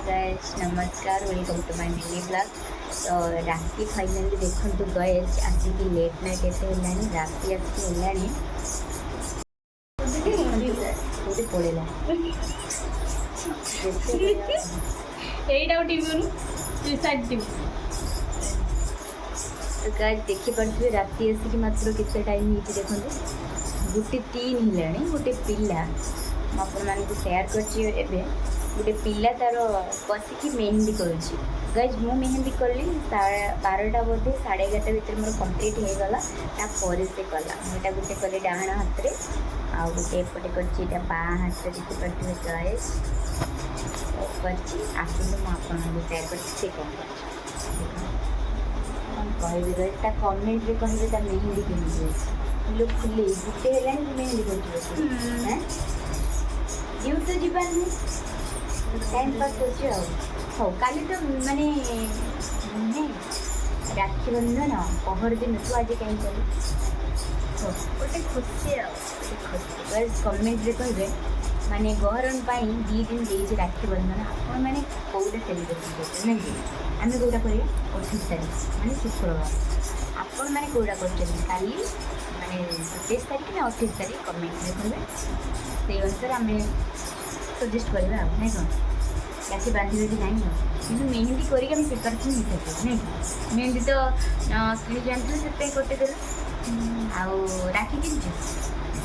Guys नमस्कार welcome to my mini blog. तो राति फाइनाली देखो गाइस आसिक लेट नाइट एसे हेलानी राति आसिक हेलानी कोठी पड़ेला এইটাও টিভি সাইড টিভি तो गाइस देखि पड़थि राति आसिक मात्र केते टाइम हिची देखंतु गुटे 3 हेलानी गुटे पिल्ला आपण मानकु शेयर करछि एबे गोटे पिला तार बसिकी मेहंदी करुच्छी गाइज मु मेहंदी कली 12टा बोधे 11:30 भितर मोर कंप्लीट हो गला तापर से कला मुझे गोटे कली डाण हाथ में आ गोटे एपटे कर बाँ हाथ में देखी पड़े गाइज आसतु मुझे शेयर कर कहे गाइज कमेंट में कहे मेहंदी केमी लोग फुले गुटे है मेहंदी कर तो जीवार टाइम पास होची हो काली तो माने राखी बंधन पहर दिन तू आज कहीं चल गोटे खुशी बस कमेंट रे कहे माने गहरन पाई 2 दिन देजे राखी बंधन आपण माने कोउडा सेलिब्रेशन करते नहीं आम कोटा करिया 28 तारीख माने शुक्रवार आपण माने कोउडा करते काली माने 27 तारीख ना 28 तारीख कमेंट रे कहे से अनुसार आम सजेस्ट करवा नहीं कौन राखी बांधे कि नहीं कि मेहंदी करके प्रिपारेसन होते नहीं मेहंदी तो स्त्री जानते से कटे देल आउ राखी कि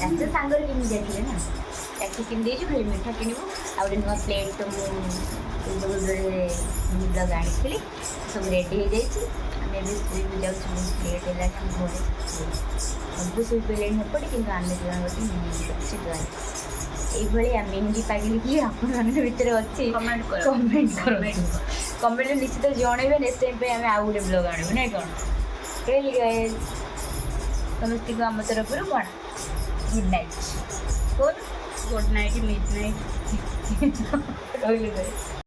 राखी तो सांगर कि जाइए ना राखी कि खाली मिठा किणु आ नुआ प्लेट तो मुझे ब्लग आनी सब रेडी हो जाए स्त्री भी जाऊँ प्लेट है घर सब शुई पे एपटे कि आम गोटे मेहंदी कर ये मेहंदी पागिल कि भितर अच्छी कमेंट निश्चित जनइबे नेक्स्ट टाइम आम आउ गोटे ब्लग आणु ना कौन कहली समस्त को आम तरफ कौन गुड नाइट कौन गुड नाइट मिड नाइट कहली